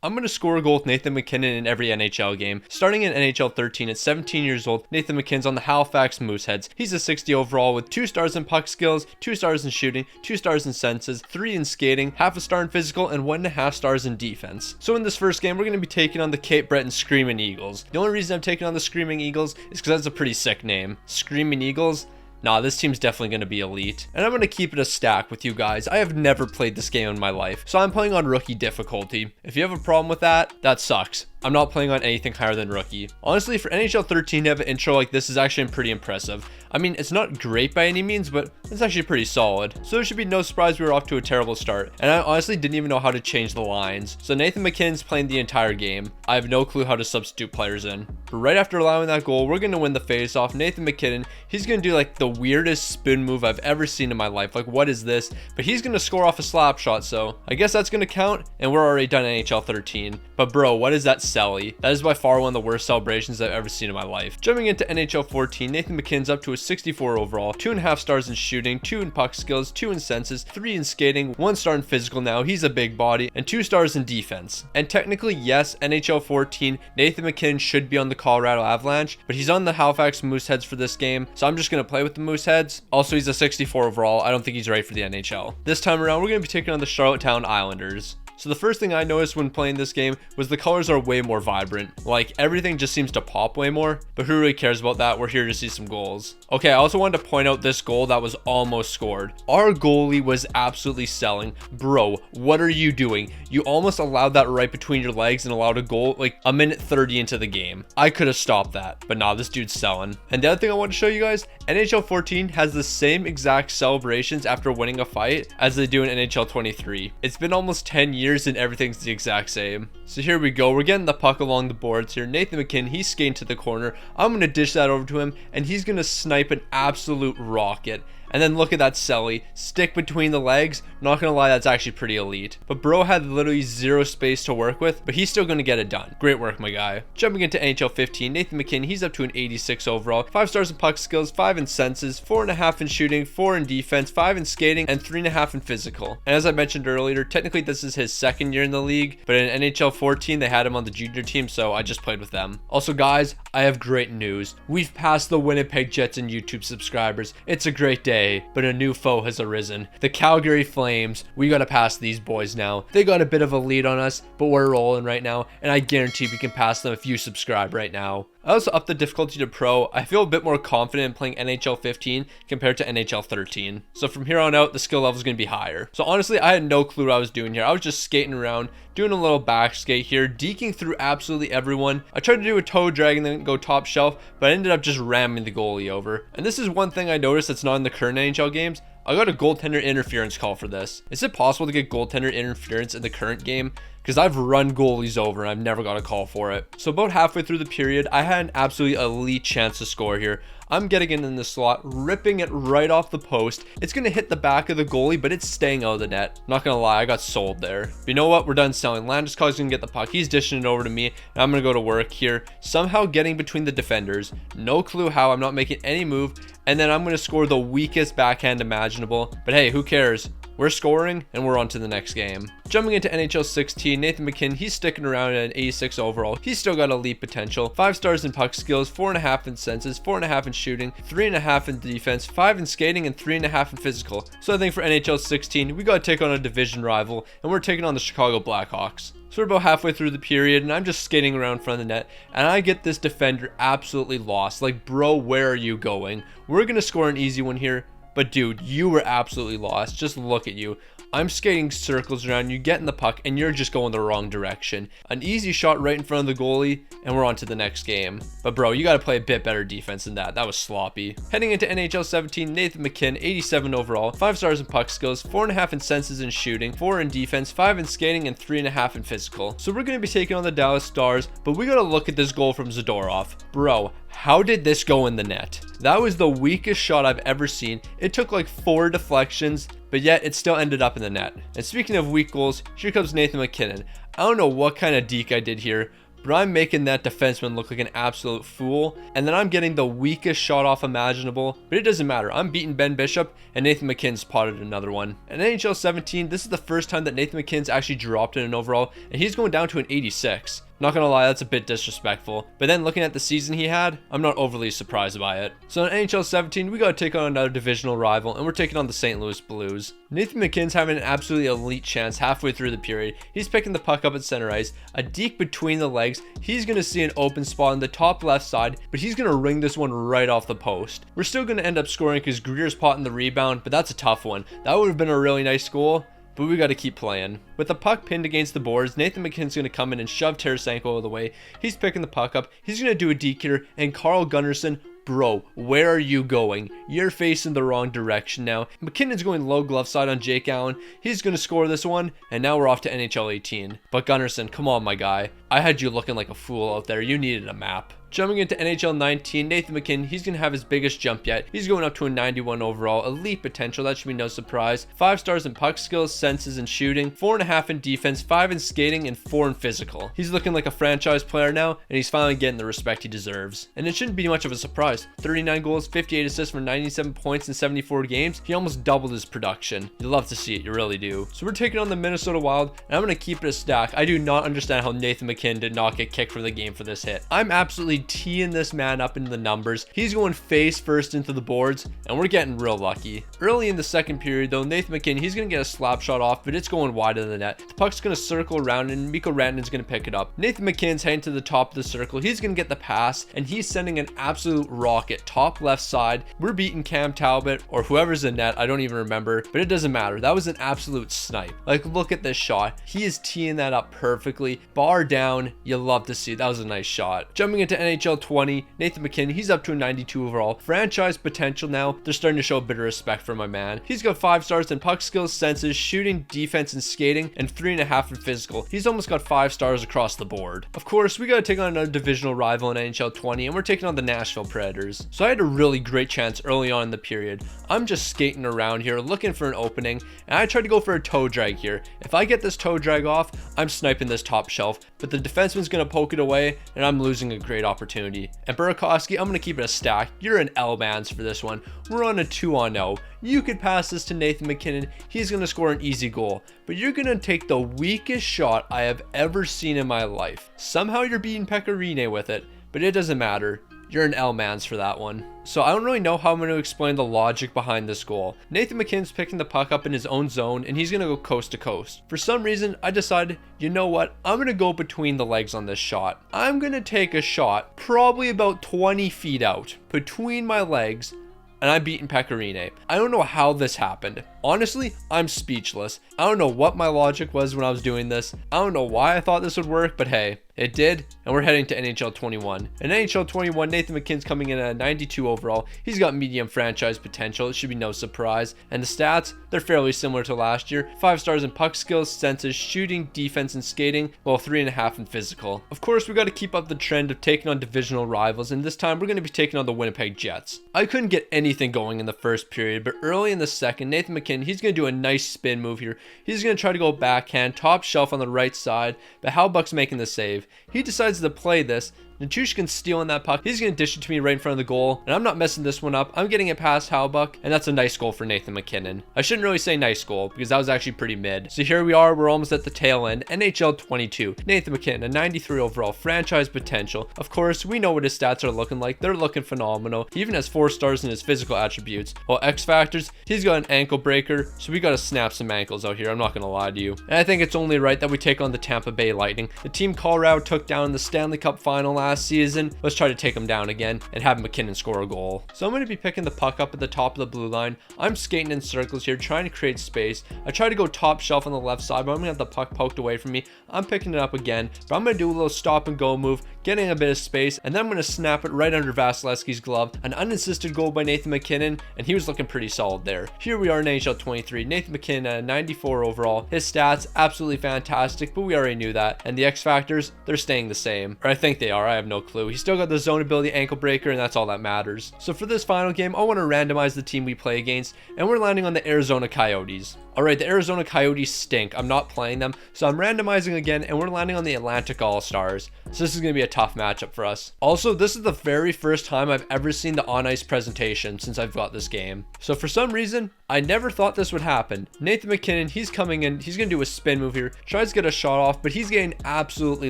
I'm going to score a goal with Nathan MacKinnon in every NHL game. Starting in NHL 13 at 17 years old, Nathan MacKinnon's on the Halifax Mooseheads. He's a 60 overall with 2 stars in puck skills, 2 stars in shooting, 2 stars in senses, 3 in skating, half a star in physical, and 1.5 stars in defense. So in this first game, we're going to be taking on the Cape Breton Screaming Eagles. The only reason I'm taking on the Screaming Eagles is because that's a pretty sick name. Screaming Eagles? Nah, this team's definitely going to be elite. And I'm going to keep it a stack with you guys. I have never played this game in my life, so I'm playing on rookie difficulty. If you have a problem with that, that sucks. I'm not playing on anything higher than rookie. Honestly, for NHL 13 to have an intro like this is actually pretty impressive. I mean, it's not great by any means, but it's actually pretty solid. So there should be no surprise we were off to a terrible start. And I honestly didn't even know how to change the lines. So Nathan MacKinnon's playing the entire game. I have no clue how to substitute players in. But right after allowing that goal, we're going to win the faceoff. Nathan MacKinnon, he's going to do like the weirdest spin move I've ever seen in my life. Like, what is this? But he's going to score off a slap shot, so I guess that's going to count. And we're already done NHL 13. But bro, what is that celly? That is by far one of the worst celebrations I've ever seen in my life. Jumping into NHL 14, Nathan MacKinnon's up to a 64 overall, 2.5 stars in shooting, 2 in puck skills, 2 in senses, 3 in skating, 1 star in physical now, he's a big body, and 2 stars in defense. And technically, yes, NHL 14, Nathan MacKinnon should be on the Colorado Avalanche, but he's on the Halifax Mooseheads for this game, so I'm just going to play with the Mooseheads. Also, he's a 64 overall. I don't think he's ready for the NHL. This time around, we're going to be taking on the Charlottetown Islanders. So the first thing I noticed when playing this game was the colors are way more vibrant. Like, everything just seems to pop way more, but who really cares about that? We're here to see some goals. Okay, I also wanted to point out this goal that was almost scored. Our goalie was absolutely selling. Bro, what are you doing? You almost allowed that right between your legs and allowed a goal like a minute 30 into the game. I could have stopped that, but nah, this dude's selling. And the other thing I want to show you guys, NHL 14 has the same exact celebrations after winning a fight as they do in NHL 23. It's been almost 10 years and everything's the exact same. So here we go. We're getting the puck along the boards here. Nathan MacKinnon, he's skating to the corner. I'm going to dish that over to him, and he's going to snipe an absolute rocket. And then look at that celly. Stick between the legs. Not gonna lie, that's actually pretty elite. But bro had literally zero space to work with, but he's still gonna get it done. Great work, my guy. Jumping into NHL 15, Nathan MacKinnon, he's up to an 86 overall. 5 stars in puck skills, 5 in senses, 4.5 in shooting, 4 in defense, 5 in skating, and 3.5 in physical. And as I mentioned earlier, technically this is his second year in the league, but in NHL 14, they had him on the junior team, so I just played with them. Also guys, I have great news. We've passed the Winnipeg Jets in YouTube subscribers. It's a great day. But a new foe has arisen. The Calgary Flames. We gotta pass these boys now. They got a bit of a lead on us, but we're rolling right now, and I guarantee we can pass them if you subscribe right now. I also upped the difficulty to pro. I feel a bit more confident in playing NHL 15 compared to NHL 13. So from here on out, the skill level is going to be higher. So honestly, I had no clue what I was doing here. I was just skating around, doing a little back skate here, deking through absolutely everyone. I tried to do a toe drag and then go top shelf, but I ended up just ramming the goalie over. And this is one thing I noticed that's not in the current NHL games. I got a goaltender interference call for this. Is it possible to get goaltender interference in the current game? Because I've run goalies over and I've never got a call for it. So about halfway through the period, I had an absolutely elite chance to score here. I'm getting it in the slot, ripping it right off the post. It's going to hit the back of the goalie, but it's staying out of the net. Not going to lie, I got sold there. But you know what? We're done selling. Landeskog's going to get the puck. He's dishing it over to me, and I'm going to go to work here. Somehow getting between the defenders. No clue how. I'm not making any move. And then I'm going to score the weakest backhand imaginable. But hey, who cares? We're scoring, and we're on to the next game. Jumping into NHL 16, Nathan MacKinnon, he's sticking around at an 86 overall. He's still got elite potential. 5 stars in puck skills, 4.5 in senses, 4.5 in shooting, 3.5 in defense, 5 in skating, and 3.5 in physical. So I think for NHL 16, we got to take on a division rival, and we're taking on the Chicago Blackhawks. So we're about halfway through the period, and I'm just skating around in front of the net, and I get this defender absolutely lost. Like, bro, where are you going? We're going to score an easy one here. But dude, you were absolutely lost. Just look at you. I'm skating circles around you, getting the puck, and you're just going the wrong direction. An easy shot right in front of the goalie, and we're on to the next game. But bro, you got to play a bit better defense than that. That was sloppy. Heading into NHL 17, Nathan MacKinnon, 87 overall, 5 stars in puck skills, 4.5 in senses and shooting, 4 in defense, 5 in skating, and 3.5 in physical. So we're going to be taking on the Dallas Stars, but we got to look at this goal from Zadorov. Bro, how did this go in the net? That was the weakest shot I've ever seen. It took like 4 deflections, but yet it still ended up in the net. And speaking of weak goals, here comes Nathan MacKinnon. I don't know what kind of deke I did here, but I'm making that defenseman look like an absolute fool, and then I'm getting the weakest shot off imaginable, but it doesn't matter. I'm beating Ben Bishop, and Nathan MacKinnon spotted another one. In NHL 17, this is the first time that Nathan MacKinnon's actually dropped in an overall, and he's going down to an 86. Not gonna lie, that's a bit disrespectful. But then looking at the season he had, I'm not overly surprised by it. So in NHL 17, we gotta take on another divisional rival, and we're taking on the St. Louis Blues. Nathan MacKinnon's having an absolutely elite chance halfway through the period. He's picking the puck up at center ice, a deke between the legs. He's gonna see an open spot on the top left side, but he's gonna ring this one right off the post. We're still gonna end up scoring because Greer's potting the rebound, but that's a tough one. That would have been a really nice goal, but we got to keep playing. With the puck pinned against the boards, Nathan MacKinnon's going to come in and shove Tarasenko out of the way. He's picking the puck up. He's going to do a deke here, and Carl Gunnarsson, bro, where are you going? You're facing the wrong direction now. MacKinnon's going low glove side on Jake Allen. He's going to score this one, and now we're off to NHL 18. But Gunnarsson, come on, my guy. I had you looking like a fool out there. You needed a map. Jumping into NHL 19, Nathan MacKinnon, he's going to have his biggest jump yet. He's going up to a 91 overall, elite potential, that should be no surprise. 5 stars in puck skills, senses, and shooting, 4.5 in defense, 5 in skating, and 4 in physical. He's looking like a franchise player now, and he's finally getting the respect he deserves. And it shouldn't be much of a surprise. 39 goals, 58 assists for 97 points in 74 games. He almost doubled his production. You love to see it, you really do. So we're taking on the Minnesota Wild, and I'm going to keep it a stack. I do not understand how Nathan MacKinnon did not get kicked from the game for this hit. I'm absolutely teeing this man up into the numbers. He's going face first into the boards, and we're getting real lucky. Early in the second period though, Nathan MacKinnon, he's going to get a slap shot off, but it's going wide of the net. The puck's going to circle around, and Mikko Rantanen's going to pick it up. Nathan MacKinnon's heading to the top of the circle. He's going to get the pass, and he's sending an absolute rocket top left side. We're beating Cam Talbot, or whoever's in net, I don't even remember, but it doesn't matter. That was an absolute snipe. Like, look at this shot. He is teeing that up perfectly. Bar down. You love to see it. That was a nice shot. Jumping into NHL 20, Nathan MacKinnon, he's up to a 92 overall. Franchise potential now. They're starting to show a bit of respect for my man. He's got 5 stars in puck skills, senses, shooting, defense, and skating, and 3.5 in physical. He's almost got 5 stars across the board. Of course, we gotta take on another divisional rival in NHL 20, and we're taking on the Nashville Predators. So I had a really great chance early on in the period. I'm just skating around here looking for an opening, and I tried to go for a toe drag here. If I get this toe drag off, I'm sniping this top shelf, but the defenseman's gonna poke it away, and I'm losing a great opportunity. And Burakovsky, I'm gonna keep it a stack. You're an L-Bands for this one. We're on a 2-on-0. You could pass this to Nathan MacKinnon. He's gonna score an easy goal, but you're gonna take the weakest shot I have ever seen in my life. Somehow you're beating Pecorine with it, but it doesn't matter. You're an L-Mans for that one. So I don't really know how I'm going to explain the logic behind this goal. Nathan MacKinnon's picking the puck up in his own zone, and he's going to go coast to coast. For some reason, I decided, you know what? I'm going to go between the legs on this shot. I'm going to take a shot probably about 20 feet out between my legs, and I'm beating Pecorine. I don't know how this happened. Honestly, I'm speechless. I don't know what my logic was when I was doing this. I don't know why I thought this would work, but hey, it did, and we're heading to NHL 21. In NHL 21, Nathan MacKinnon's coming in at a 92 overall. He's got medium franchise potential. It should be no surprise. And the stats, they're fairly similar to last year. 5 stars in puck skills, senses, shooting, defense, and skating, while 3.5 in physical. Of course, we got to keep up the trend of taking on divisional rivals, and this time we're going to be taking on the Winnipeg Jets. I couldn't get anything going in the first period, but early in the second, Nathan MacKinnon, he's going to do a nice spin move here. He's going to try to go backhand, top shelf on the right side, but Halbuck's making the save. He decides to play this. Nichushkin's stealing that puck. He's going to dish it to me right in front of the goal, and I'm not messing this one up. I'm getting it past Halbuck, and that's a nice goal for Nathan MacKinnon. I shouldn't really say nice goal, because that was actually pretty mid. So here we are. We're almost at the tail end. NHL 22. Nathan MacKinnon, a 93 overall, franchise potential. Of course, we know what his stats are looking like. They're looking phenomenal. He even has 4 stars in his physical attributes. While X factors, he's got an ankle breaker, so we got to snap some ankles out here. I'm not going to lie to you. And I think it's only right that we take on the Tampa Bay Lightning. The team Colorado took down in the Stanley Cup final last season. Let's try to take him down again and have MacKinnon score a goal. So I'm going to be picking the puck up at the top of the blue line. I'm skating in circles here, trying to create space. I try to go top shelf on the left side, but I'm going to have the puck poked away from me. I'm picking it up again, but I'm going to do a little stop and go move, getting a bit of space, and then I'm going to snap it right under Vasilevsky's glove. An unassisted goal by Nathan MacKinnon, and he was looking pretty solid there. Here we are in NHL 23. Nathan MacKinnon at a 94 overall. His stats, absolutely fantastic, but we already knew that. And the X factors, they're staying the same. Or I think they are. I have no clue. He's still got the zone ability, ankle breaker, and that's all that matters. So for this final game, I want to randomize the team we play against, and we're landing on the Arizona Coyotes. All right, the Arizona Coyotes stink. I'm not playing them, so I'm randomizing again, and we're landing on the Atlantic All-Stars. So this is going to be a tough matchup for us. Also, this is the very first time I've ever seen the on-ice presentation since I've got this game. So for some reason, I never thought this would happen. Nathan MacKinnon, he's coming in, he's going to do a spin move here, tries to get a shot off, but he's getting absolutely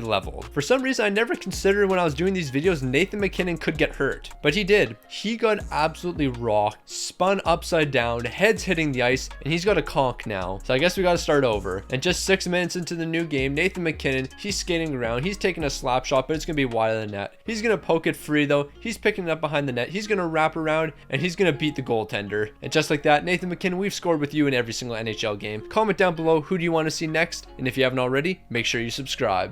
leveled. For some reason, I never considered when I was doing these videos, Nathan MacKinnon could get hurt, but he did. He got absolutely rocked, spun upside down, head's hitting the ice, and he's got a conk now. So I guess we got to start over. And just 6 minutes into the new game, Nathan MacKinnon, he's skating around, he's taking a slap shot, but it's going to be wide of the net. He's going to poke it free though, he's picking it up behind the net, he's going to wrap around, and he's going to beat the goaltender. And just like that, Nathan MacKinnon, we've scored with you in every single NHL game. Comment down below, who do you want to see next? And if you haven't already, make sure you subscribe.